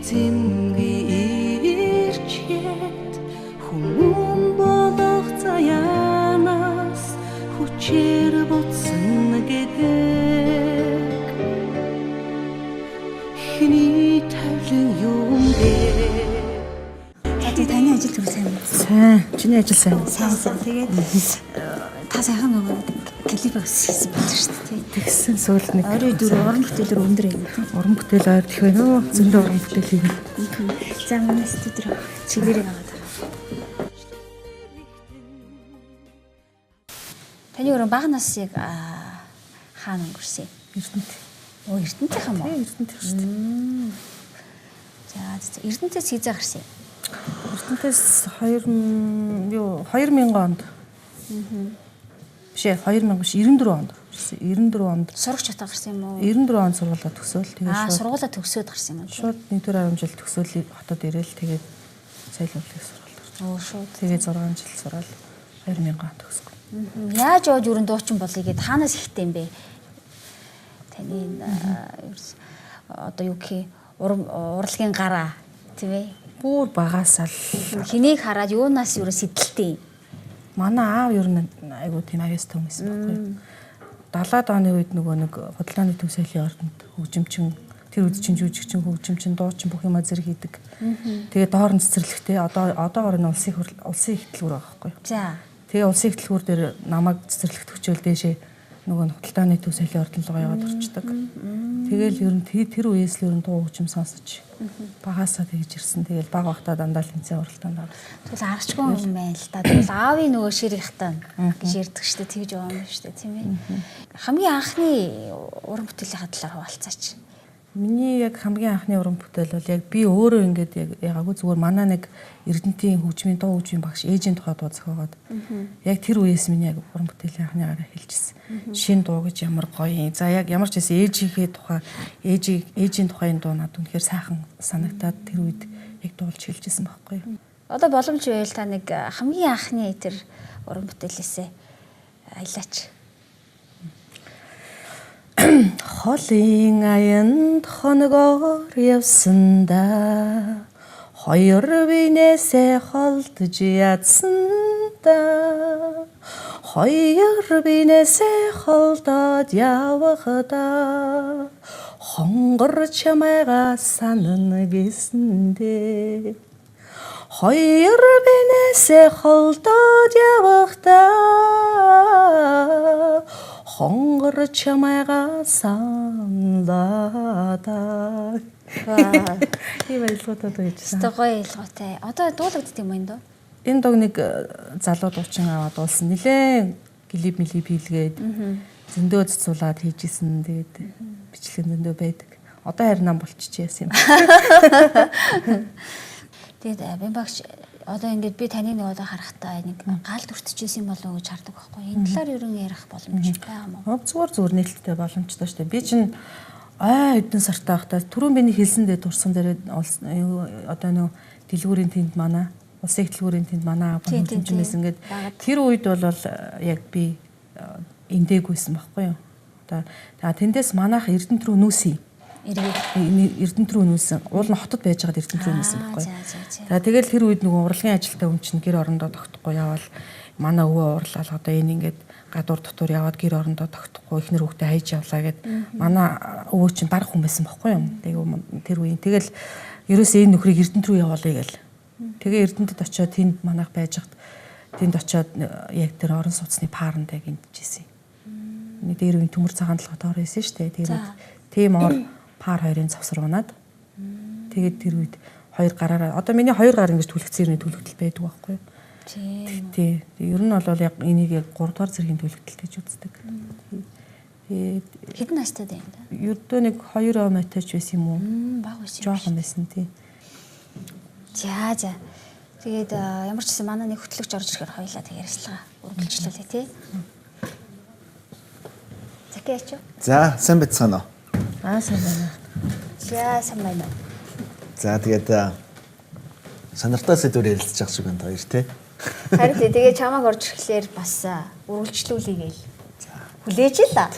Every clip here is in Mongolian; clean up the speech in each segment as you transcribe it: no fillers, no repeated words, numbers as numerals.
эзэмгүй ирчээд хүмүүн болох заяанаас хүчээр буцсан гэдэг хиний тавлын юм бэ. Таны ажил зүрх сайн уу? Сайн. Чиний ажил сайн. Сайн. Тэгээд та сайхан нөгөө клип хийсэн байна шүү дээ. Тэгсэн сүүл нэг Ойрын дөрөв уран бүтээлээр өндөр юм. уран бүтээл ойр дэх байна уу? Зөндөө уран бүтээл хийх. За манай студид чигээрээ аваад. Таны өрөө бага насыг хаана өнгөрсөн? Эрдэнэт. Оо Эрдэнэтийнх юм уу? Эрдэнэт шүү дээ. За Эрдэнэтээс хизээ гарсан юм. Эрдэнэтээс 2000 онд. Бишээ 2000 биш 94 онд. 94 онд Сурагч хата гарсан юм уу? 94 онд сургуулаа төгсөөл тэгээд сургуулаа төгсөөд гарсан юм уу? шууд 1-2 жил төгсөөл хотод ирээл тэгээд соёлын сургуульд орсон. Оо шууд. Тэгээд 6 жил сураад 2000 онд төгсгөө. Яаж явж өрн дуучин болъё гэд хаанаас ихтэй юм бэ? Таны одоо юу гэх урлагийн гараа тийм ээ? Бүр багасаал Хэнийг хараад юунаас юу сэдэлтэй? манай аав ер нь айгуу тийм аястай хүмүүс байхгүй. 70-аад оны үед нөгөө нэг худалдааны төв соёлын ордонд хөгжимчин тэр үед чинь жүжигчин хөгжимчин дуучин бүх юм зэрэг хийдэг. Тэгээд доор нь цэцэрлэгтэй одоогоор нь улсын их дэлгүүр байгаа байхгүй. За. Тэгээ улсын их дэлгүүр дээр намайг цэцэрлэгт өчөөл дээшээ нөгөө худалдааны төв соёлын ордонд руу яваад орчдөг. Тэгэл ер нь тэр үеэс л ер нь дуу хөгжим сонсож багасаа тэгж ирсэн. Тэгэл баг багтаа дандаа л тэнцээ уралдаанд орсон. Тэгвэл арчгүй юм байна л да. Тэгвэл аавын нөгөө ширх хатаа гэж ярьдаг шүү дээ. Тэгж байгаа юм шүү дээ, тийм ээ. Хамгийн анхны уран бүтээлийн талаар хуваалцаач. Миний яг хамгийн анхны уран бүтээл бол яг би өөрөө ингээд яг ягаагүй зүгээр манай нэг Эрдэнэтийн хөгжмийн дуу хөгжмийн багш ээжийн тухай дуу зохиогоод яг тэр үеэс миний яг уран бүтээлийн анхныгаараа хэлжсэн. Шин дуу гэж ямар гоё юм. За яг ямар ч байсан ээжийн тухайн дуу надад үнэхээр сайхан санагтаад тэр үед яг дуулж хэлжсэн байхгүй юу. Одоо боломж байвал та нэг хамгийн анхны тэр уран бүтээлээсээ аялаач. Холын аянд хоногоор явсандаа хоёр бинээсээ холдож ядсандаа хоёр бинээсээ холдоод явахдаа хонгор чамайгаа санана гэсэндээ хоёр бинээсээ холдоод явахдаа хонгор чамайгаа санлаа. Тийм байлгуудад байжсан. Гоё ялгаатай. Одоо дуулагддаг юм байна доо. Энэ дог нэг залуу дуучин аваад дуулсан. Нилээн клип хийлгээд зөндөө цуцуулаад хийжсэн. Тэгээд бичлэг зөндөө байдаг. Одоо харин нам болчихж яасан юм. Тэгээд би багш одоо ингээд би таныг нэг одоо харахтаа нэг гал дүртчихсэн юм болов уу гэж хардаг байхгүй. Энэ талаар юу н ярих боломж байгаа юм уу? Зүгээр нээлттэй боломжтой шүү дээ. Би чинь хэдэн сартаа байхдаа түрүүн биний хэлсэндээ дурсан дээр одоо нэг дэлгүүрийн тэнд манай улсын дэлгүүрийн тэнд манай хөгжимчнээс ингээд тэр үед бол яг би эндэггүйсэн байхгүй юу. Одоо тэндээс манайх Эрдэнэт рүү нүүсэн. Эрдэнэт рүү нүүсэн. Уул нь хотод байж байгаад Эрдэнэт рүү нүүсэн байхгүй. За тэгэл тэр үед нөгөө урлагийн ажилтаа хүн чинь гэр орондоо тогтохгүй явал манай өвөө уурлал одоо энэ ингээд гадуур дотор яваад гэр орондоо тогтохгүй ихнэр хүүхдээ хайж явлаа гэд манай өвөө чинь дарах хүн байсан байхгүй юм. Тэр үеийн тэгэл ерөөсөө энэ нөхрийг Эрдэнэт рүү явуулъя гэл. Тэгээ Эрдэнэтэд очиод тэнд манайх байж хат тэнд очиод яг тэр орон сууцны паранд яг энджсэн. Нэг дээр үеийн төмөр цагаан толгой доор байсан шүү дээ. Тэр үед тийм ор пар хоёрын завсар унаад тэгээд тэр үед хоёр гараараа одоо миний хоёр гар ингэж түлхцээрний төлөвлөлт байдаг байхгүй юу. Тийм. Ер нь бол яг энийг яг 3 дугаар зэргийн төлөвлөлт гэж үздэг. Тэгээд хэдэн настай байна да? Ердөө нэг 2 омтойч байсан юм уу? Бага байсан. Жохон байсан тийм. За. Тэгээд ямар ч гэсэн манай нэг хөтлөгч орж ирэхээр хоёлаа тэг ярилцлага үргэлжлүүлээ тий. Закяач. За, сайн байцгаана уу? Сайн байна. За, сайн байна. За, тэгээд сонирхтой сэдвээр ярилцж байгаа шиг байна та хоёр тий. Харин тэгээ чамааг орж ирэхлээр бас үргэлжлүүлээ гээл. Хүлээж л аа.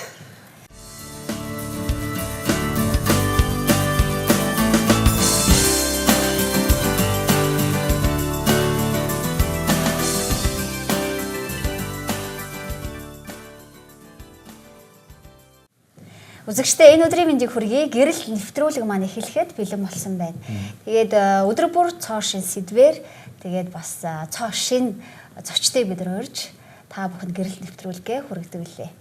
Үзэгчдээ энэ өдрийн мэндийг хүргэе. Гэрэл нэвтрүүлэг маань эхлэхэд бэлэн болсон байна. Тэгээд өдөр бүр цоо шин сэдвэр тэгээд бас цоо шин зочдыг бид урьж та бүхэнд гэрэл нэвтрүүлгээ хүргэдэг лээ.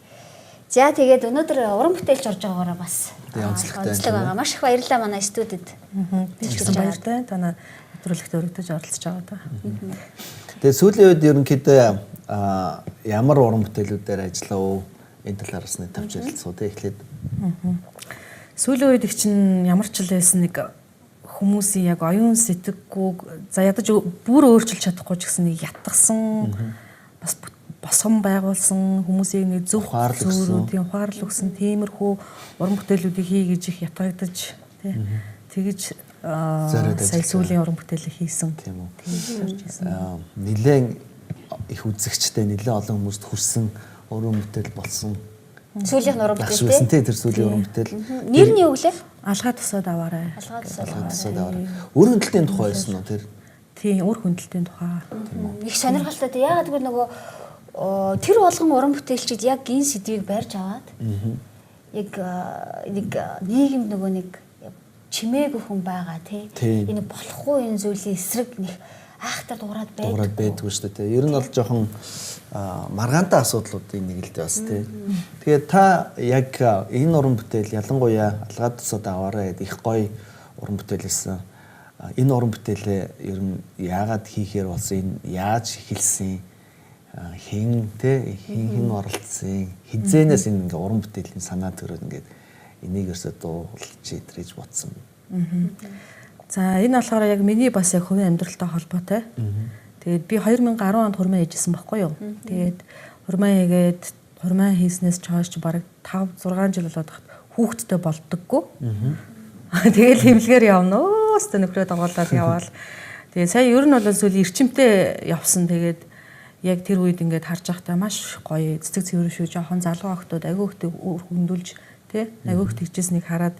За тэгээд өнөөдөр уран бүтээлч орж байгаагаараа бас онцлог байгаа. Маш их баярлалаа манай студид. Тэгсэн баяртай. Танаа нэвтрүүлэгт өргөдөж оролцож байгаа. Тэгээ сүүлийн үед ерөнхийдөө ямар уран бүтээлүүдээр ажиллаа уу? Энэ талаар бас нэг тавьж ярилцсуу тий эхлээд. Сүүлийн үед их чинь ямар ч л байсан нэг хүмүүсийн яг оюун сэтгэггүй за ядаж бүр өөрчилж чадахгүй ч гэсэн нэг ятгсан бас босгон байгуулсан хүмүүсийн нэг зөв зүйрүүдийн ухаарлал өгсөн тиймэрхүү уран бүтээлүүдийг хий гэж их ятгагдаж тий тэгэж сая сүүлийн уран бүтээлийг хийсэн тийм үү. Нилээн их үзэгчтэй нилээн олон хүмүүст хүрсэн уран бүтээл болсон. Сүүлийн уран бүтээл тий тэр сүүлийн уран бүтээл. Нэр нь юу гэлээ? Алгаа тусаад аваарай. Алгаа тусаад аваарай. Өр хөндлөлтийн тухай байсан уу тэр? Тийм өр хөндлөлтийн тухай. Их сонирхолтой. Яагаад гэвэл нөгөө тэр болгон уран бүтээлчид яг энэ сэдвийг барьж аваад яг нэг нийгэмд нөгөө нэг чимээгүй хүн байгаа тий. Энэ болохгүй энэ зүйлийн эсрэг нэг айхтар дуурайд байдгүй шүү дээ. Ер нь бол жоохон маргаантай асуудлуудын нэг л дээ бас тий. Тэгээд та яг энэ уран бүтээл ялангуяа алгаа тусаад аваарай гэдэг их гоё уран бүтээл байсан. Энэ уран бүтээлээ ер нь яагаад хийхээр болсон, энэ яаж эхэлсэн, хэн оролцсон, хизээнээс энэ ингээ уран бүтээлийн санаа төрөөд ингээд энийг ерөөсөө дуулж идрэж бодсон. За энэ болохоор яг миний бас яг хувийн амьдралтай холбоотой. Тэгээд би 2010 онд хурмаа хийжсэн байхгүй юу. Тэгээд хурмаа хийснээс чойш бараг 5-6 жил болоод хүүхэдтэй болдоггүй. Тэгээд хэмлэгээр явна. Өөстө нөхрөө дагуулаад яваал. Тэгээд сая ер нь бол зүйл эрчимтэй явсан. Тэгээд яг тэр үед ингээд харж байхдаа маш гоё цэцэг цэвэр шүү жоохон залуу охтууд агиухтэй хөндлөж тий агиух тэгжсэнийг хараад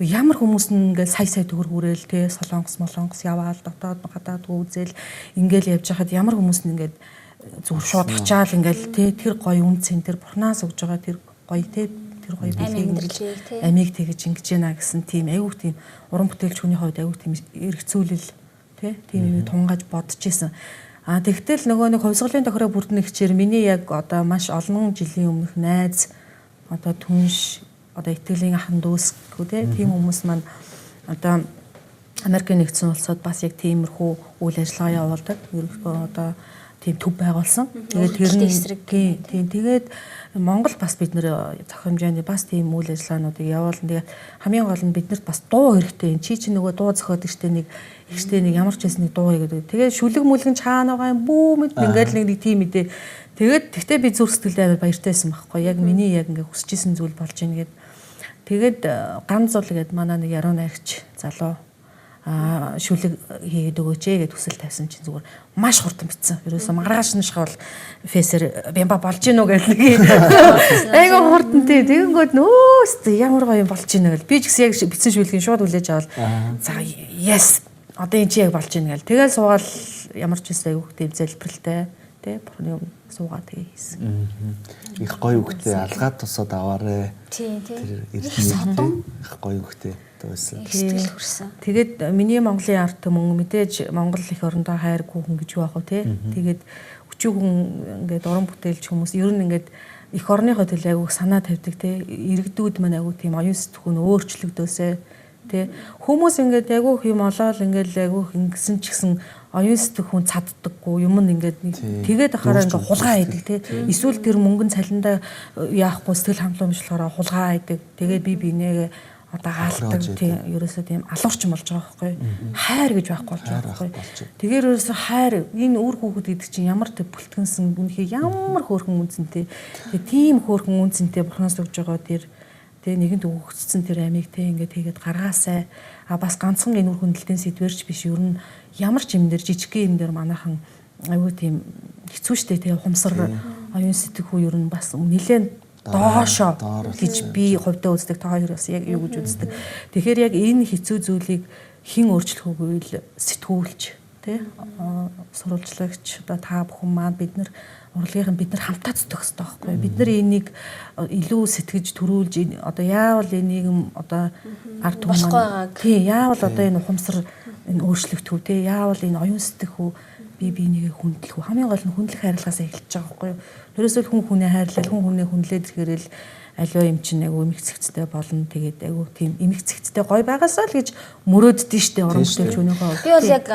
ямар хүмүүс нь ингээд сая төгөр хүрээл тий солонгос яваал дотоод гадаад үзэл ингээд явж хахад ямар хүмүүс нь ингээд зүр шууд очаал ингээд тий тэр гоё үнцэн тэр бурхнаас өгж байгаа тэр гоё тий тэр гоё бэлэг амиг тэгж ингэж яана гэсэн тийм агиух тийм уран бүтээлч хүний хувьд агиух тийм эргцүүлэл тий тийм юм тунгааж бодож исэн. Тэгтэл нөгөө нэг хувьсгалын тохироо бүрдэн ихчээр миний яг одоо маш олон жилийн өмнөх найз одоо түнш одоо итгэлийн ахан дүүсгүү тийм хүмүүс маань одоо Америкийн нэгдсэн улсууд бас яг тиймэрхүү үйл ажиллагаа явуулдаг. Ерөнхийдөө одоо тийм төв байгуулсан. Тэгээд тэгээд Монгол бас бид нэр зохион хэмжээний бас тийм үйл ажиллагаануудыг явуулна. Тэгээд хамгийн гол нь биднэрт бас дуу хэрэгтэй. Чи нөгөө дуу зохиодог штэ нэг ихтэй нэг ямар ч хэсэг нэг дуу хийгээд. Тэгээд шүлэг мүлгэн цаана байгаа юм бүү мэд ингээд нэг тийм мэдээ. Тэгээд тэгтээ би зүрх сэтгэлдээ баяртайсан байхгүй. Яг миний яг ингээд хүсчихсэн зүйл болж ийн гэд. Тэгээд ганц зул гээд манай нэг яруу найрч залуу шүлэг хийгээд өгөөч гэд хүсэл тавьсан чинь зүгээр маш хурдан битсэн. Ерөөсөө маргааш нь шахавал фэсэр бямба болж гинөө гэл нэг. Айгаа хурдан тий. Тэгэнгүүт нөөс ямар гоё юм болж гинэ гэл. Би ч гэсэн яг битсэн шүлгийн шууд хүлээж авал за yes одоо энэ чи яг болж гинэ гэл. Тэгэл суугаал ямар ч хэсэг айгуух тийм залбиралтай тий. Бурхны өмнө суугаа тэгээ хийсэн. Их гоё үгтэй алгаа тусаад аваарэ. Тий. Тэр эрдэнэ их гоё үгтэй. Сэтгэл хүрсэн. Тэгээд миний Монголын ард түмэн мэдээж Монгол их орондоо хайргүй хүн гэж байх уу тий. Тэгээд өчиг хүн ингээд уран бүтээлч хүмүүс ер нь ингээд их орныхоо төлөө айгүйх санаа тавьдаг тий. Иргэдүүд маань айгүй тийм оюун сэтгүүн өөрчлөгдөөсэй тий. Хүмүүс ингээд айгүйх юм олоод ингээд айгүйх ингэсэн ч гэсэн оюун сэтгүүн цаддаггүй юм ингээд тэгээд ахаараа ингээд хулгай хийдэг тий. Эсвэл тэр мөнгөн цалиндаа яахгүй сэтгэл хангамжлахаараа хулгай хийдэг. Тэгээд би бинээ одоо хаалтдаг тийм ерөөсөө тийм алуурчин болж байгаа байхгүй хайр гэж байхгүй болж байгаа байхгүй тэгэхээр ерөөсөө хайр энэ үр хүүхэд гэдэг чинь ямар төв бүлтгэнсэн үнэхээр ямар хөөрхөн үнцэнтэй тийм хөөрхөн үнцэнтэй бурхнаас өгж байгаа тэр нэгэнт өгөгдсөн тэр амийг ингээд тэгээд гаргаасай бас ганцхан энэ үр хөндлөлтийн сэдвэрч биш ер нь ямар ч юм дээр жижигхэн юм дээр манайхан аюу тийм хэцүү шттэ тийм хумсар оюун сэтгэхүй ер нь бас нэлээд доошо гэж би хувьдаа үздэг та хоёр бас яг юу гэж үздэг. Тэгэхээр яг энэ хэцүү зүйлийг хэн өөрчлөх үгүй л сэтгүүлч тий сурвалжлагч одоо та бүхэн маань бид нар хамтаа зүтгэх хэрэгтэй байхгүй юу? Бид нар энийг илүү сэтгэж төрүүлж одоо яавал энэ нийгэм одоо ард түмэн тий яавал одоо энэ ухамсар энэ өөрчлөгдөх үү тий яавал энэ оюун сэтгэх үү биенийг хүндлэх үү хамгийн гол нь хүндлэх хайрлахаас эхэлж байгаа байхгүй юу? Ерөөсөө хүн хүнээ хайрлал хүн хүнээ хүнлээд ирэхээр л аливаа юм чинь айгу эмх цэгцтэй болно тэгээд айгу тийм эмх цэгцтэй гой байгаасаа л гэж мөрөөддөг штэ уран бүтээлч өнөөхөө. Би бол яг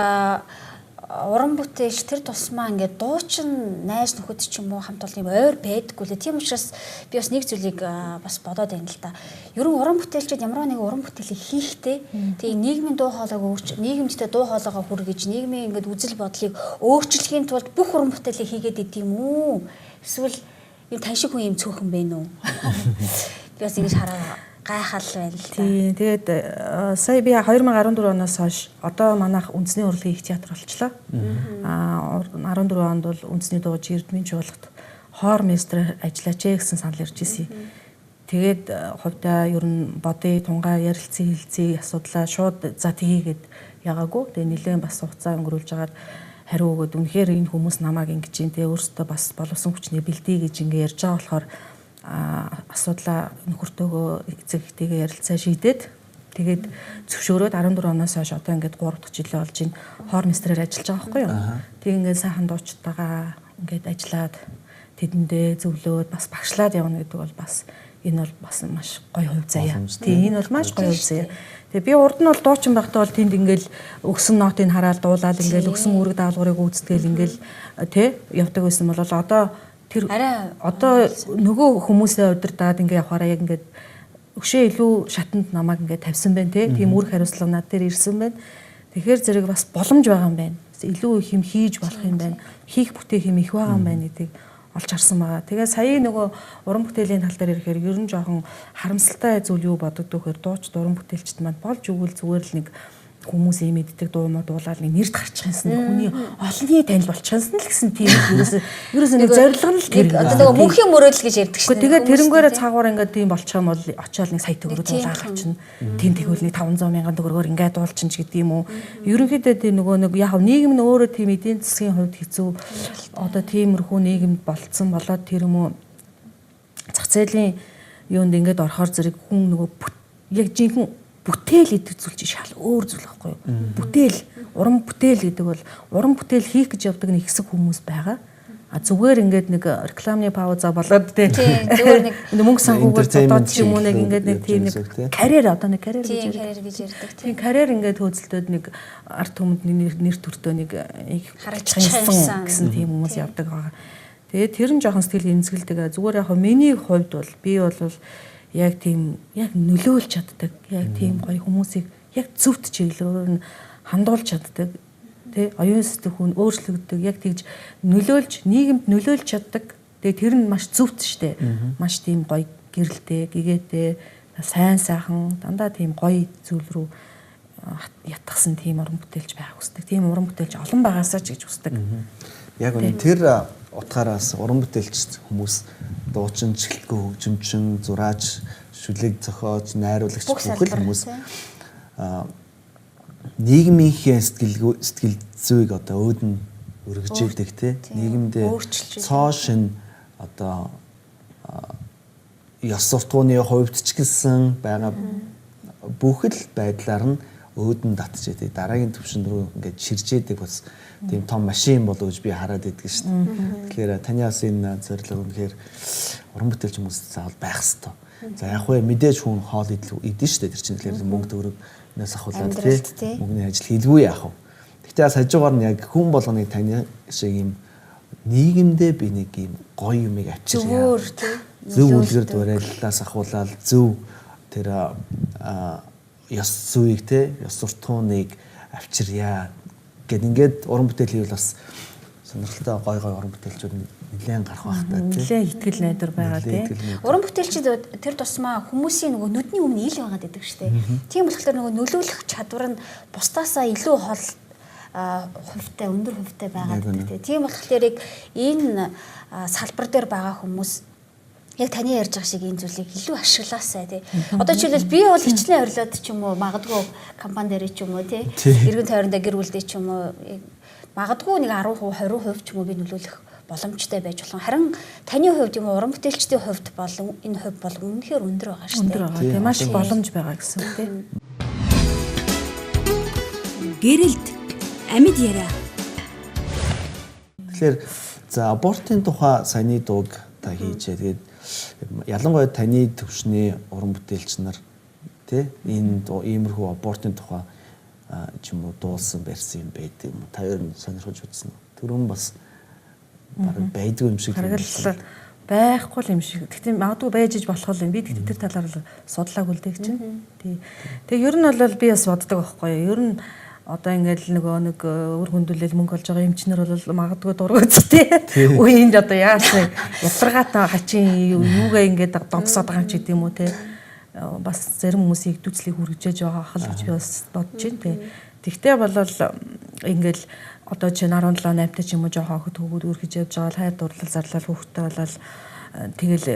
уран бүтээлч тэр тусмаа ингээд дуучин найз нөхөд ч юм уу хамт олон юм ойр байдаггүй лээ. Тийм учраас би бас нэг зүйлийг бас бодоод байна л да. Ер нь уран бүтээлчид ямар нэг уран бүтээлийг хийхдээ тэгээ нийгмийн дуу хоолойг нийгэмдээ дуу хоолойгоо хүргэж нийгмийн ингээд үзэл бодлыг өөрчлөхийн тулд бүх уран бүтээлийг хийгээд идэв юм уу? Эсвэл юм таньшиг хүн юм цөөхөн бэ нүү? Би бас ингэж хараа гайхал байна л да. Тийм. Тэгээд сая би 2014 оноос хойш одоо манайх үндэсний урлагийн их театр болчлоо. 14 онд бол үндэсний дууж Эрдмийн чуулгад хоор мэстрээр ажиллаач гэсэн санал ирж ирсэн. Тэгээд хувьдаа ер нь бодъё тунгаа ярилцсан хэлцээ асуудлаа шууд за тгийгээд ягаагүй. Тэгээд нэлээд бас хугацаа өнгөрүүлж агаад хариу өгөөд үнэхээр энэ хүмүүс намайг ингэж юм те өөрсдөө бас боловсон хүчний бэлдээ гэж ингэ ярьж байгаа болохоор асуудлаа нөхөртөөгөө эцэгтэйгээ ярилцаа шийдээд тэгээд зөвшөөрөөд 14 оноос хойш одоо ингээд 3 дахь жилээ болж байна. Хоор мэстрээр ажиллаж байгаа байхгүй юу? Тэг ингээд сайхан дуучтайгаа ингээд ажиллаад тэдэндээ зөвлөөд бас багшлаад явна гэдэг бол бас энэ бол бас маш гоё хувь заяа. Тийм энэ бол маш гоё хувь заяа. Тэгээ би урд нь бол дуучин байхдаа бол тэнд ингээл өгсөн нотыг хараад дуулаад ингээл өгсөн үүрэг даалгаврыг үүсгээл ингээл тий явдаг байсан бол одоо тэр одоо нөгөө хүмүүсээ удирдаад ингээ явахаараа яг ингээд өшөө илүү шатанд намайг ингээ тавьсан байна тийм үүрэг хариуцлага над дээр ирсэн байна. Тэгэхээр зэрэг бас боломж байгаа юм байна. Илүү их юм хийж болох юм байна. Хийх бүтээх юм их байгаа юм байна гэдгийг олж харсан байгаа. Тэгээ сая нөгөө уран бүтээлийн тал дээр ирэхээр ер нь жоохон харамсалтай зүйл юу бодогдох гэхээр дууч уран бүтээлчд маань болж өгвөл зүгээр л нэг хүмүүс юм мэддэг дуумаа дуулаад нэг нэрд гарчихсан хүний олонний танил болчихсон л гэсэн тийм ерөөсөө нэг зорилго нь л тэр одоо нөгөө мөнхийн мөрөөдөл гэж ярьдаг шүү дээ. Тэгээ тэрнгээрээ цаагуур ингээд тийм болчих юм бол очиод нэг сая төгрөг дуулаад авчихна. Тийм тэгвэл нэг 500 мянган төгрөгөөр ингээд дуулчин ч гэдэг юм уу. Ерөнхийдөө тийм нөгөө нэг яг нийгэм нь өөрөө тийм эдийн засгийн хувьд хэцүү одоо тиймэрхүү нийгэмд болцсон болоод тэр юм уу зах зээлийн юунд ингээд орохоор зэрэг хүн нөгөө яг жинхэнэ бүтээл гэдэг зүйл чинь шал өөр зүйл байхгүй юу? Бүтээл, уран бүтээл гэдэг бол уран бүтээл хийх гэж явдаг нэг хэсэг хүмүүс байгаа. Зүгээр ингээд нэг рекламны пауза болоод тэ зүгээр нэг мөнгө санхүүгээр бодоод ч юм уу нэг ингээд нэг тийм нэг карьер одоо нэг карьер гэж ярьдаг тийм карьер ингээд хөөцөлтөд нэг арт түмэнд нэр төртөө нэг харагдчихсан гэсэн тийм хүмүүс явдаг байгаа. Тэгээд тэр нь жоохон сэтгэл эмзэгэлдэг. Зүгээр яг миний хувьд бол би бол яг тийм яг нөлөөлж чаддаг. Яг тийм гоё хүмүүсийг яг зөвхт чиглэлээр нь хандуулж чаддаг. Тэ оюун сэтгэх хүн өөрчлөгддөг. Яг тэгж нөлөөлж нийгэмд нөлөөлж чаддаг. Тэгээ тэр нь маш зөвхт штэ. Маш тийм гоё гэрэлтэй, гэгээтэй, сайн сайхан дандаа тийм гоё зүйл рүү ятгсан тийм уран бүтээлч байх хүсдэг. Тийм уран бүтээлч олон байгаасаа ч гэж хүсдэг. Яг үнэ тэр утгаараас уран бүтээлч хүмүүс дуучин, чихэлтгүй хөгжимчин, зураач, шүлэг зохиоч, найруулагч бүхэл хүмүүс нийгмийнхээ сэтгэл зүйг одоо өөдөн өргөжүүлдэг тий нийгэмдээ цоо шин одоо ёс суртахууны хувьд ч гэсэн байгаа бүхэл байдлаар нь өөдөн татчихээ дараагийн түвшин рүү ингээд ширжээдэг бас тийм том машин болов гэж би хараад идэг шүү дээ. Тэгэхээр таны бас энэ зорилго үнэхээр уран бүтээлч хүмүүс заавал байх хэрэгтэй. За яг хөө мэдээж хүн хоол идэн шүү дээ. Тэр чинь тэгэхээр мөнгө төгрөгнөөс ахуулаад тий мөнгөний ажил хийлгүй яах вэ? Гэхдээ бас хажуугаар нь яг хүн болгоныг таны шиг юм нийгэмдээ би нэг юм гоё юмыг авчиръя. Зөв үлгэр дуурайлаас ахуулаад зөв тэр ёс зүйг те ёс суртахууныг авчиръя гэд ингээд уран бүтээл хийвэл бас сонирхолтой гой уран бүтээлчүүд нэлээд гарах байх та тийм нэлээд ихтгэл найдар байгаа тийм уран бүтээлчид тэр тусмаа хүмүүсийн нөгөө нүдний өмнө ил байгаад байдаг шүү дээ. Тийм болохоор нөгөө нөлөөлөх чадвар нь бусдаасаа илүү хол хувьтай өндөр хувьтай байгаад байдаг тийм болохоор яг энэ салбар дээр байгаа хүмүүс яг таны ярьж байгаа шиг энэ зүйлийг илүү ашиглаасай тий. Одоо жишээлбэл би бол хичнээн орилоод ч юм уу магадгүй компани дээр ч юм уу тий. Иргэн тойрондоо гэр бүлдээ ч юм уу магадгүй нэг 10%, 20% ч юм уу би нөлөөлөх боломжтой байж болох. Харин таны хувьд юм уу уран бүтээлчдийн хувьд бол энэ хувь бол үнэхээр өндөр байгаа шүү дээ. Өндөр байгаа. Тийм маш боломж байгаа гэсэн үг тийм. Гэрэлт амьд яриа. Тэгэхээр за абортын тухай саяны дууг та хийжээ. Тэгээд ялангуяа таны төвшний уран бүтээлч нар тий энэ иймэрхүү абортын тухай ч юм уу дуулсан барьсан юм байдаг юм. Та ер нь сонирхож үзсэн үү? Түрүүн бас бараг байдгүй юм шиг харагдал байхгүй юм шиг. Гэхдээ магадгүй байж иж болох юм. Би тэр талаар судлаагүй л дээ чинь. Тий. Тэгээ ер нь бол би бас боддог байхгүй юу? Ер нь одоо ингээл нэг өр хөндөлөл мөнгө олж байгаа эмчнэр бол магадгүй дургуйц тий. Үеинд одоо яасан ядаргаатай хачин юугаа ингээд донтсоод байгаа юм ч гэдэм үү тий. Бас зарим хүмүүсийг дүцлийг хүргэж байгаа хэл гэж би бас бодож байна тий. Тэгтээ болол ингээл одоо чи 17 8 та ч юм уу жоохон хөхд хөвгүүд үргэж явж байгаа хайр дурлал зарлал хүүхдтэй болол тэгэл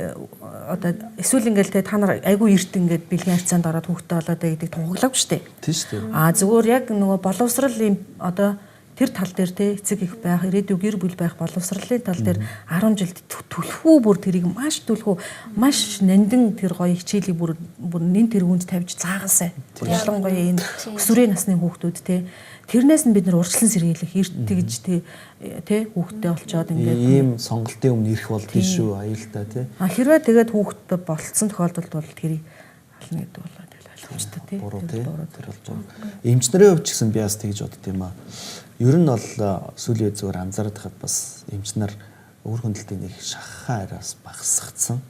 одоо эсвэл ингээл те та нар айгүй эрт ингээд бэлгийн харьцаанд ороод хүүхдтэй болоод гэдэг тунгаглав штэ. Тийм штэ. Зүгээр яг нөгөө боловсрал юм одоо тэр тал дээр те эцэг их байх, ирээдүйн гэр бүл байх боловсролын тал дээр 10 жилд түлхүү бүр тэрийг маш түлхүү маш нандин тэр гоё хичээлийг бүр нэн тэргүүнд тавьж заагаасай. Ялангуяа энэ өсвөрийн насны хүүхдүүд те тэрнээс нь бид нэр урьдчилан сэргийлэх эрт тэгж те хүүхдтэй болчоод ингээд ийм сонголтын өмнө ирэх бол биш шүү аюултай те. Хэрвээ тэгээд хүүхдтэй болцсон тохиолдолд бол тэрийг ална гэдэг бол ойлгомжтой те. Буруу те. Тэр болж байгаа. Эмчнэрийн хувьд ч гэсэн би бас тэгж бодд юм аа. Ер нь бол сүүлийн зүгээр анзаараад хахад бас эмчнэр өвөр хөндлөлтийн нэг шахахаа араас багасгацсан.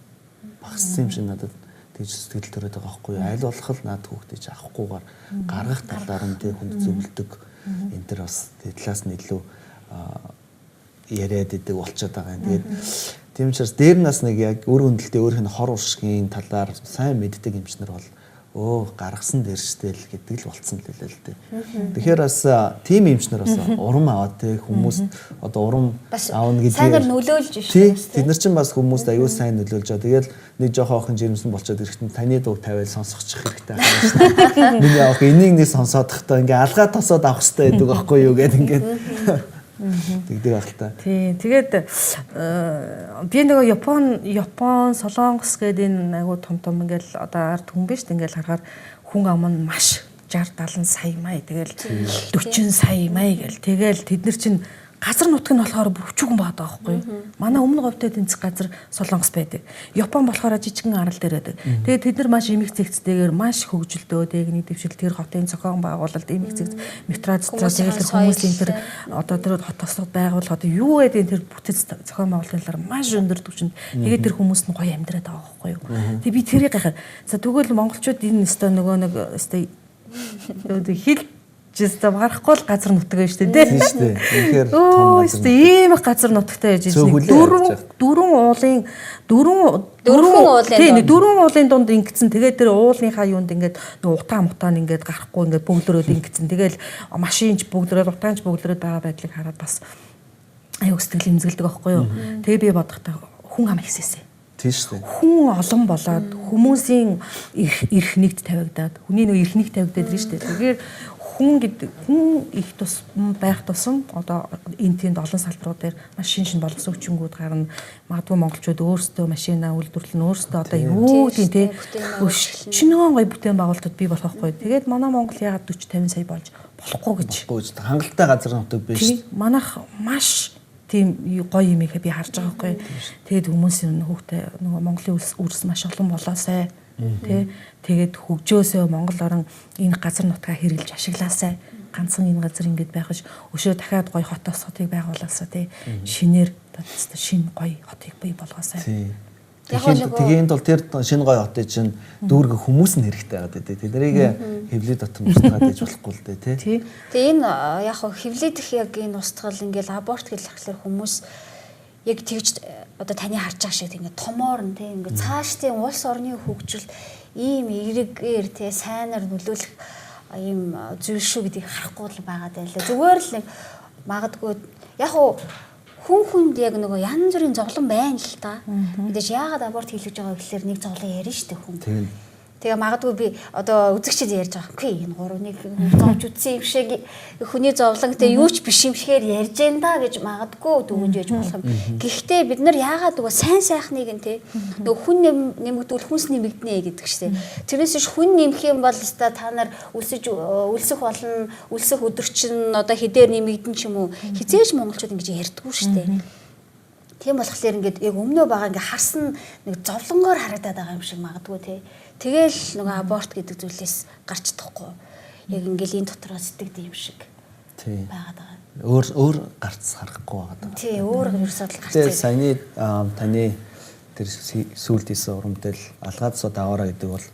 Багассан юм шиг надад тэгж сэтгэл төрөд байгаа байхгүй юу? Аль болох л наад хүүхдээ ч авахгүйгээр гаргах талаар нь тэг хүнд зөвлөдөг. Энэ төр бас талаас нь илүү яриад идэг болчиход байгаа юм. Тэгээд тийм учраас дээр нас нэг яг өр хөндлөлтийн өөрийнх нь хор уршгийн талаар сайн мэддэг эмчнэр бол гаргасан дээрштэй л гэдэг л болцсон л хэлээ л дээ. Тэгэхээр бас тим эмчнэр бас урам аваад те хүмүүс одоо урам аавна гэдэг сайнаар нөлөөлж шүү дээ. Тэд нар чинь бас хүмүүст аюул сайн нөлөөлж байгаа. Тэгэл нэг жоохон охин жирэмсэн болчиход ирэхдээ таны дуу тавиал сонсгочих хэрэгтэй байна шүү дээ. Миний авах энийг нэг сонсоодохдоо ингээ алгаа тосоод авах хэрэгтэй гэдэг байхгүй юу гэдэг ингээд тэгдэг ах л та. Тий. Тэгээд би нөгөө Япон Солонгос гэдэг энэ айгуу том ингээл одоо ард хүн биш ингээл харахаар хүн ам нь маш 60 70 сая мая тэгэл 40 сая мая гэл тэгэл тэд нар чинь газар нутг нь болохоор бүчгүн баад байгаа байхгүй юу. Манай өмнө говьтай тэнцэх газар Солонгос байдаг. Япон болохоор жижигхэн арал дээр байдаг. Тэгээд тэд нар маш эмэг цэгцтэйгээр маш хөгжилдөө техник дэвшил тэр хотын зохион байгуулалт эмэг цэгц метро зэтрэл хүмүүсийн тэр одоо тэр хот тослог байгууллагад юу гэдэг тэр бүтэц зохион байгуулалтын талаар маш өндөр түвшинд тэгээд тэр хүмүүс нь гоё амьдраад байгаа байхгүй юу. Тэгээд би тэрийг гахаад за тэгвэл монголчууд энэ өстой нөгөө нэг өстой хил жиста гарахгүй л газар нутаг байж тээ. Тийм шүү дээ. Тэгэхээр том газар. Ийм их газар нутагтай байж дөрвөн уулын дунд ингэсэн. Тэгээд тэр уулынхаа юунд ингээд нэг утаа ингээд гарахгүй ингээд бөглөрөөд ингэсэн. Тэгээл машинч бөглөрөөд утаанч бөглөрөөд байгаа байдлыг хараад бас аюу сэтгэл имзгэлдэг байхгүй юу. Тэгээ би бодохдоо хүн ам ихсээсэ. Тийм шүү дээ. Хүн олон болоод хүмүүсийн эрх нэгт тавигдаад хүний нөө эрх нэг тавигдаад ирж шүү дээ. Тэгэхээр хүн их тус байх тусам одоо энэ тэнд олон салбарууд дээр маш шин боловсон хүчингүүд гарна. Магадгүй монголчууд өөрсдөө машина үйлдвэрлэн өөрсдөө одоо юу тийм те өчнөө гоё бүтээн байгуулалтад бий болох байхгүй. Тэгээд манай Монгол ягаад 40 50 сая болж болохгүй гэж. Хангалттай газар нутаг биш. Манайх маш тийм гоё юм ихэ би харж байгаа байхгүй. Тэгээд хүмүүсийн хүүхдээ нөгөө Монголын үрс маш олон болоосай. Тэгээд хөгжөөсөө Монгол орн энэ газар нутгаа хэрэгжилж ашиглаасай. Ганцхан энэ газар ингэж байх ш өшөө дахиад гоё хотоос хотыг байгуулаасаа тий шинээр шинэ гоё хотыг бий болгоосай. Тэгээд бол тэр шинэ гоё хотыг чинь дүүргэх хүмүүс нь хэрэгтэй байгаа дээ. Тэднийг хэвлээд дотор устгаад ээж болохгүй л дээ тий. Тэгээ энэ яг хэвлэдэх яг энэ устгал ингээл аборт гэж ахлаар хүмүүс яг тэгж одоо таны харж байгаа шиг ингээд томоор нь тийм ингээд цаашдын улс орны хөгжил ийм эргээр тийм сайнаар нөлөөлөх ийм зүйл шүү гэдгийг харахгүй л байгаа даа л. Зүгээр л нэг магадгүй яг хүн хүнд яг нөгөө янз бүрийн зовлон байна л та. Мэдээж яагаад аборт хийлгэж байгаа гэхэлэр нэг зовлон ярина шүү дээ хүн. Тэгээ магадгүй би одоо үзэгчд ярьж байгаа. Үгүй энэ гурвыг зовж үтсэн юм шиг хүний зовлон тэгээ юу ч биш юм шигээр ярьж энэ да гэж магадгүй дүгнжээж болох юм. Гэхдээ бид нар яагаад нөгөө сайн сайхныг нь те нөгөө хүн нэмэгдвэл хүнс нэмэгднэ гэдэг чтэй. Тэрнээс биш хүн нэмэх юм бол өстой та нар үлсэх болно, үлсэх өдөр чинь одоо хэдээр нэмэгдэн ч юм уу. Хизээж монголчууд ингэж ярьдаггүй штэ. Тийм болохоор ингээд яг өмнөө байгаа ингээ харсан нэг зовлонгоор харагдаад байгаа юм шиг магадгүй те. Тэгэл нөгөө аборт гэдэг зүйлээс гарч чадахгүй. Яг ингээл энэ дотроо сэтгэдэг юм шиг. Тийм. Байгаад байгаа. Өөр гарц харахгүй байгаа. Тий, өөр ерөөсөө л гарч. Тэгээ саяны таны тэр сүүлд хийсэн урамдэл алгаад сууд аваараа гэдэг бол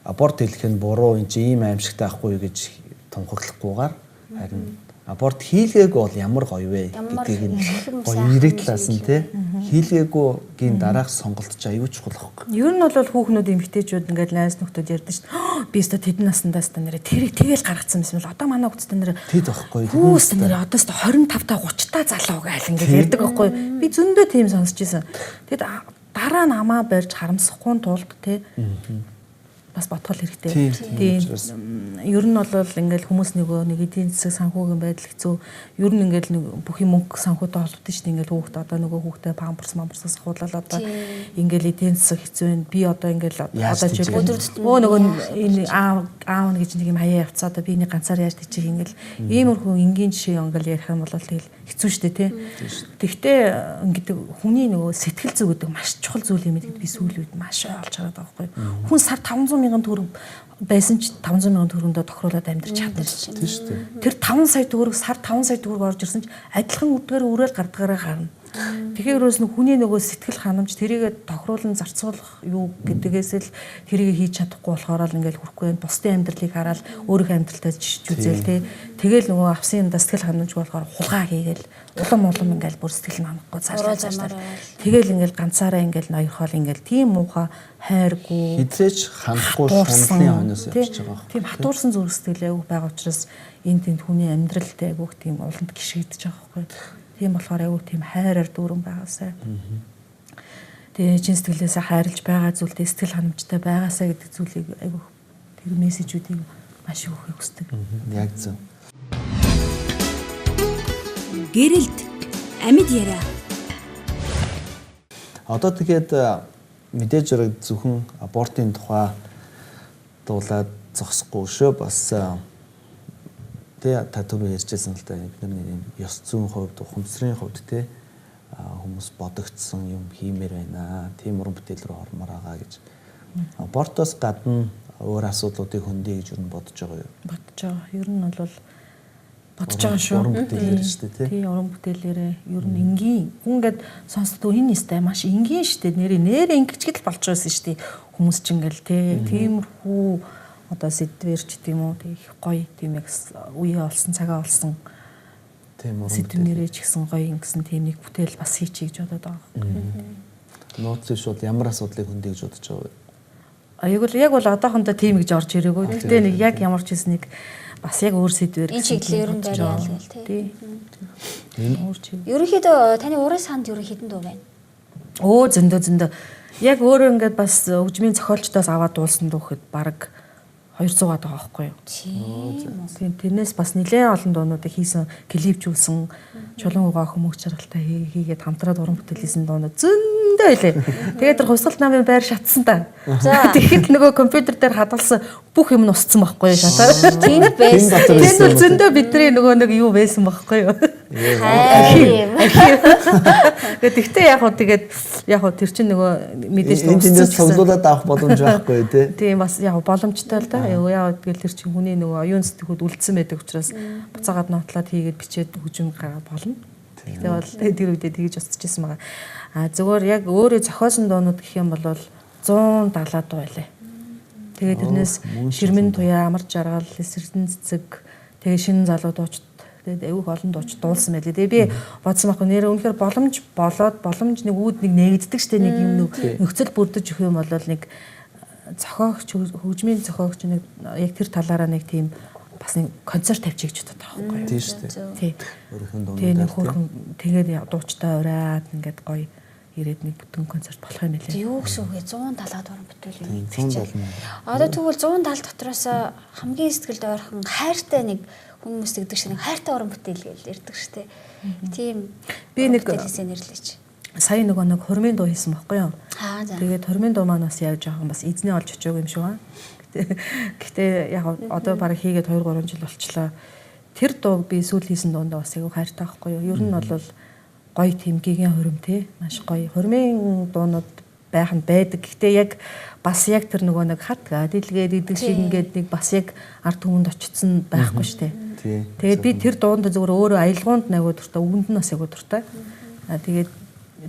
аборт хэлэх нь буруу энэ ийм аимшигтай ахгүй гэж тунхаглахгүйгээр харин аборт хийлгээг бол ямар гоё вэ гэдгийг нь гоё ирэх талаас нь тий хийлгээгүйгийн дараах сонголт ч аюул чухал байхгүй. Ер нь бол хүүхнүүд эмэгтэйчүүд ингээд найз нөхдөд ярьдаг шүү дээ. Би өстө тэдэн наснаас та нэрээ тэрийг тэгэл гаргацсан юм бол одоо манай хүүхдтэй нэрээ тэд байхгүй. Хүүст нэрээ одоо өстө 25 та 30 та залуу гайл ингээд ярьдаг байхгүй. Би зөндөө тийм сонсч ийсэн. Тэгэд дараа намаа барьж харамсахгүй тулд тий бас бодгол хэрэгтэй. Тийм. Ер нь бол ингээл хүмүүс нэг эдийн засаг санхүүгийн байдал хэцүү. Ер нь ингээл бүх юм мөнгө санхүүтэй холбогдсон шүү дээ. Ингээл хүүхд одоо нөгөө хүүхдээ памперс худалдаад одоо ингээл эдийн засаг хэцүү байна. Би одоо ингээл одоо ч нөгөө энэ аав гэж нэг юм хаяа явцаа одоо би нэг ганцаар яаж тийчих ингээл иймэрхүү энгийн жишээ ингээл ярих юм бол тэгэл хэцүү шүү дээ тий. Тэгтээ ингээд хүний нөгөө сэтгэл зүй гэдэг маш чухал зүйл юм гэдэг би сүүлийн үед маш олж хараад байгаа байхгүй. Хүн сар 500 мянган төгрөг байсан ч 500 мянган төгрөгөндөө тохируулаад амьдрч чадна шүү дээ. Тэр 5 сая төгрөг сар 5 сая төгрөг орж ирсэн ч адилхан үдгээр өрөөл гардгаараа гарна. Тэгэхээр өөрөөс нь хүний нөгөө сэтгэл ханамж тэрийгэ тохируулан зарцуулах юу гэдгээс л тэрийг хийж чадахгүй болохоор л ингээл хүрхгүй байна. Бусдын амьдралыг хараад өөрийнхөө амьдралтаа жишж үзээл тий. Тэгэл нөгөө авсан юмдаа сэтгэл ханамж болохоор хулгай хийгээл улам ингээл бүр сэтгэл ханахгүй цаашаа. Тэгэл ингээл ганцаараа ингээл ноёрхол ингээл тийм муухай хайргүй хизээч ханахгүй шунлын хойноос явж байгаа. Тийм хатуурсан зүрх сэтгэл айгүйх байгаа учраас энэ тэнд хүний амьдралтай айгүйх тийм уланд гიშгдэж байгаа байхгүй. Тийм болохоор айгүй тийм хайраар дүүрэн байгаасай. Тэгээ чин сэтгэлээсээ хайрлж байгаа зүйлдээ сэтгэл ханамжтай байгаасай гэдэг зүйлийг айгүй тэр мессежүүдийг маш их өгөхийг хүсдэг. Яг зөв. Гэрэлт амьд яриа. Одоо тэгээд мэдээж хэрэг зөвхөн абортын тухай дуулаад зогсохгүй шүү. Бас та түрүү ярьжсэн л да бидний ёс зүйн хувьд ухамсарын хувьд те хүмүүс бодогдсон юм хиймээр байна. Тийм уран бүтээл рүү ормоор байгаа гэж. Абортоос гадна өөр асуудлуудыг хөндөе гэж юу бодож байгаа юу? Бодож байгаа. Ер нь бол бодож байгаа шүү. Уран бүтээлээр шүү дээ тий. Уран бүтээлээрээ ер нь энгийн. Хүн ингээд сонсдог энэ нэстэй маш энгийн шүү дээ. Нэрээ ингэчгэд л болж байсан шүү дээ. Хүмүүс ч ингээл тий. Тиймэрхүү одоо сэдвэрч тийм үү их гоё тийм яг үе олсон цагаа олсон тийм уран сэдвэрээ ч гэсэн гоё ингэсэн тийм нэг бүтээл бас хийчих гэж бодоод байгаа. Нууц шууд ямар асуудлыг хөндөе гэж бодож байгаа вэ? Яг бол одоохондоо тийм гэж орж ирээгүй. Гэхдээ нэг яг ямар ч хэснийг бас яг өөр сэдвэр энэ чиглэл ер нь байгаад л тий. Ерөнхийдөө таны урын санд ер нь хэдэн дуу байна? Зөндөө. Яг өөрөө ингээд бас хөгжмийн зохиолчдоос аваад дуулсан дуу гэхэд баг 200-аад байгаа байхгүй юу? Тийм. Тэрнээс бас нэлээд олон дуунуудыг хийсэн, клипжүүлсэн, чулуун угаа хүмүүх жаргалтай хийгээд хамтраад уран бүтээл хийсэн дуунууд зөндөө байлээ. Тэгээд тэр хувьсгалт намын байр шатсан та. Тэгэхэд нөгөө компьютер дээр хадгалсан бүх юм нь усцсан байхгүй юу шатаа. Тийм байсан. Тэгээд бол зөндөө бидний нөгөө нэг юу байсан байхгүй юу? Гэхдээ яг тэр чинь нөгөө мэдээж тусцсан цуглуулад авах боломж байхгүй тий. Тийм бас яг боломжтой л да. Яагаад гэвэл тэр чинь хүний нөгөө оюун сэтгүүд үлдсэн байдаг учраас буцаагаад нотлоод хийгээд бичээд хөгжим гаргах болно. Тэгтээ бол тэр үедээ тэгж устчихсан байгаа. Зүгээр яг өөрөө зохиосон дуунууд гэх юм бол 170 дуу байлаа. Тэгээд тэрнээс Ширмэн туяа, амар жаргал, эсэрдэн цэцэг, тэгээд шинэ залуу дууч тэгээд айвуух олон дууч дуулсан байлээ. Тэгээд би бодсон байхгүй нэр үнэхээр боломж нэг үүд нэг нээгддэг штэ нэг юм нөхцөл бүрдэж өгөх юм бол нэг зохиогч хөгжмийн зохиогч нэг яг тэр талаараа нэг тийм бас нэг концерт тавьчих гэж боддог байхгүй. Тийм шүү дээ. Тий. Өөрөөхөн дуунууд. Тэгээд нэг хөөрхөн тэгээд дуучтай ураад ингээд гоё ирээд нэг бүтэн концерт болох юм билээ. Юу гэсэн үг вэ? 170-аад уран бүтээл юм. 170. Одоо тэгвэл 170 дотроос хамгийн сэтгэлд ойрхон хайртай нэг хүмүүс гэдэг шиг нэг хайртай уран бүтээл гэж ярьдаг шүү дээ. Тийм. Би нэг бүтээлээсээ нэрлэж. Сая нэг хормын дуу хийсэн байхгүй юу? За. Тэгээд хормын дуу маань бас яаж жоохон бас эзний олж очиог юм шиг байна. Гэтэ яг одоо бараг хийгээд 2 3 жил болчлоо. Тэр дууг би сүүл хийсэн дуундаа бас айгүй хайртай байхгүй юу? Ер нь бол гоё тийм гигийн хорим тий маш гоё. Хормын дуунууд байх нь байдаг. Гэтэ яг бас яг тэр нөгөө нэг хатга дэлгээд идэг шиг ингээд нэг бас яг ард түмэнд очсон байхгүй штэ. Тэгээд би тэр дуунд зөвхөн өөрөө аялгаунд наваа дуртай, үгэнд нь бас айгүй дуртай. Тэгээд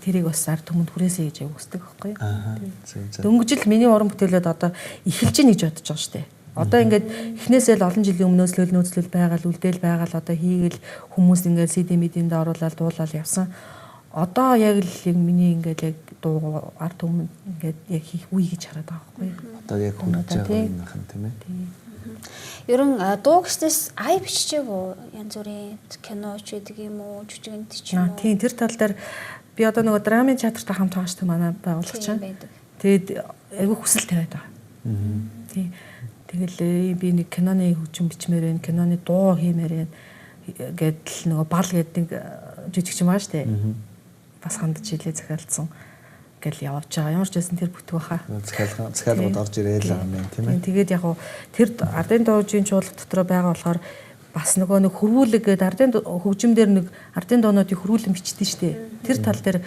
тэрийг бас ард түмэнд хүрээсэй гэж хүсдэг байхгүй юу. Дөнгөжл миний уран бүтээлүүд одоо эхэлж ийн гэж бодож байгаа штэ. Одоо ингээд эхнээсээ л олон жилийн өмнөөс л нөөцлөл байгаа л үлдээл байгаа л одоо хийгээл хүмүүс ингээд CD медиэнд оруулаад дуулаад явсан. Одоо яг л яг миний ингээд яг дуу ард түмэнд ингээд яг хийх үе гэж хараад байгаа байхгүй юу. Одоо яг хүнэж байгаа юм хан тийм ээ. Ерөн дуу гэснээс ай биччихэв үү? Янз бүрийн кино ч гэдэг юм уу, жүжигэнт ч юм уу. Тийм тэр тал дээр би одоо нөгөө драмын театртай хамт байгаа шүү дээ манай байгууллага чинь. Тэгээд айгүй хүсэл тавиад байгаа. Тийм. Тэгэл би нэг киноны хөгжим бичмээр байна, киноны дуу хиймээр байна гэдэл нөгөө бал гэдэг нэг жижигч юм аа штэ. Бас хандж хилээ захиалцсан гэл явж байгаа. Ямар ч байсан тэр бүтэх баха. Захиалгууд орж ирээл байгаа юм тийм ээ. Тэгээд яг тэр ардын дуужийн чуулга дотор байгаа болохоор бас нөгөө нэг хөрвүүлэг гэдэг ардын хөгжимдөр нэг ардын дуунуудыг хөрвүүлэн бичдэг штэ. Тэр тал дээр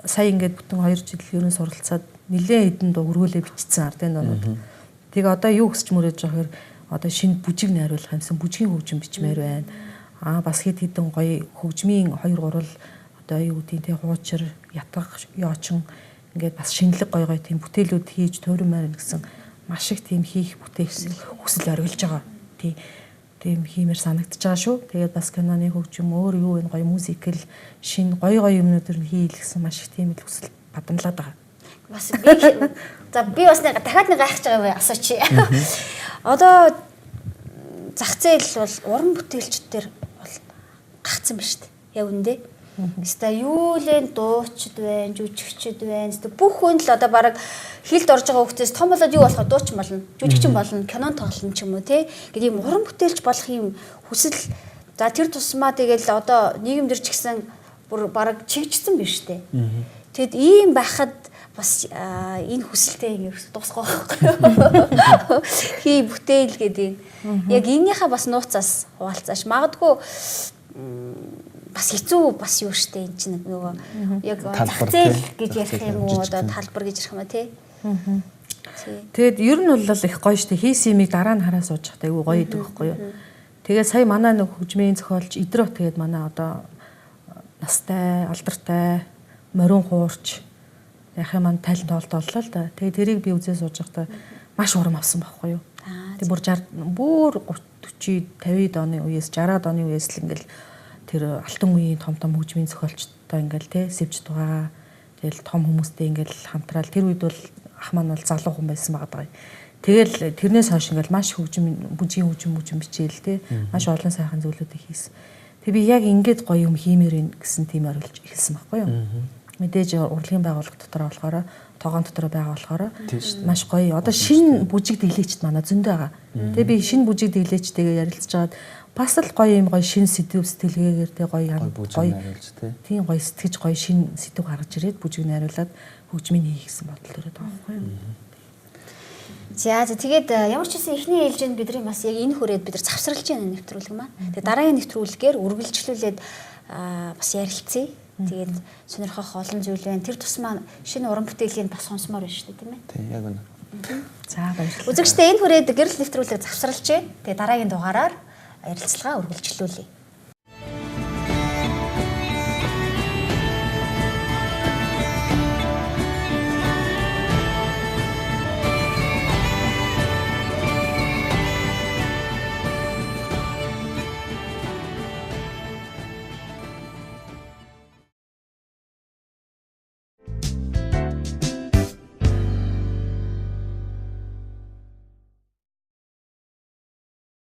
сая ингээд бүтэн 2 жил ерөн суралцаад нэлээд хэдэн дуу хөрвүүлээ бичсэн ардын дуунууд. Тэг одоо юу хүсч мөрөөж байгаа хэрэг одоо шинэ бүжиг найруулах юмсан бүжгийн хөгжим бичмээр байна. Бас хэд хэдэн гоё хөгжмийн 2 3 одоо юу гэдэг те хуучир, ятгах, яочин ингээд бас шинэлэг гоё гоё тийм бүтээлүүд хийж тойрмаар гэсэн маш их тийм хийх бүтээх хүсэл оргилж байгаа. Тийм хиймээр санагдаж байгаа шүү. Тэгээд бас киноны хөгжим өөр юу вэ гоё музикл шинэ гоё гоё юмнуудыг хийх гэсэн маш их тийм л хүсэл бадамлаад байгаа. Бас би бас дахиад нэг гайхаж байгаа юм асууч. Одоо зах зээл бол уран бүтээлчдэр бол гагцсан ба шүү дээ. Яг үндэ. Ста юу лэн дуучид байна, жүжигчд байна. Бүх хүн л одоо бараг хилд орж байгаа хүмүүсээс том болоод юу болох дууч болно, жүжигчин болно, кинон тоглоно ч юм уу те. Гэт ийм уран бүтээлч болох юм хүсэл за тэр тусмаа тэгэл одоо нийгэмдэр ч гэсэн бүр бараг чигжсэн биш үү. Тэгэд ийм байхад бас энэ хүсэлтэй ингэ дуусах байхгүй. Хий бүтээл гэдэг. Яг энийхээ бас нууцаас хуваалцааш. Магадгүй бас хэцүү бас юу штэ энэ чинь нөгөө яг зах зээл гэж ярих юм уу одоо талбар гэж ярих юм а тий. Тэгэд ер нь бол их гоё штэ хийсэн юмыг дараа нь хараа сууж захтай айгүй гоё идэг байхгүй юу. Тэгээд сая манай нэг хөгжмийн зохиолч Идрот тэгээд манай одоо настай, алдартай, морин хуурч яхаа маань тайлан тоолдоллоо л да. Тэгээд тэрийг би үзээ сууж байхдаа маш урам авсан байхгүй юу. Тэг бүр 30 40 50 оны үеэс 60 оны үеэс л ингээл тэр алтан үеийн том хөгжмийн зохиолчтой ингээл те сэвж тугаа тэгэл том хүмүүстэй ингээл хамтраал тэр үед бол ах маань бол залуу хүн байсан байгаа. Тэгэл тэрнээс хойш ингээл маш бүжгийн хөгжим бичээл те маш олон сайхан зүйлүүдийг хийсэн. Тэг би яг ингээд гоё юм хиймээр гэсэн тийм орилж эхэлсэн байхгүй юу. Мэдээж урлагийн байгууллага дотор болохоор тоогоон дотор байгаа болохоор маш гоё. Одоо шинэ бүжиг дэглэгчд манай зөндөө байгаа. Тэгээ би шинэ бүжиг дэглэгчтэйгээ ярилцж байгаад бас л гоё юм гоё шинэ сэдв сэтгэлгээгээр тэ гоё тийм гоё сэтгэж гоё шинэ сэдв гаргаж ирээд бүжиг найруулад хөгжмийн хийх гэсэн бодол төрөд байгаа байхгүй юу. За тэгээд ямар ч гэсэн эхний ээлжинд бидний бас яг энэ хүрээд бид нар завсралж байгаа нэвтрүүлэг маань. Тэгээд дараагийн нэвтрүүлгээр үргэлжлүүлээд бас ярилцъя. Тэгээд сонирхох олон зүйл байна. Тэр тусмаа шинэ уран бүтээлийн бас сонсомоор байна шүү дээ, тийм ээ. Тийм, яг үнэ. За баярлалаа. Үзэгчдээ энэ хүрээд гэрэл нэвтрүүлэг завсралж байна. Тэгээд дараагийн дугаараар ярилцлага үргэлжлүүлье.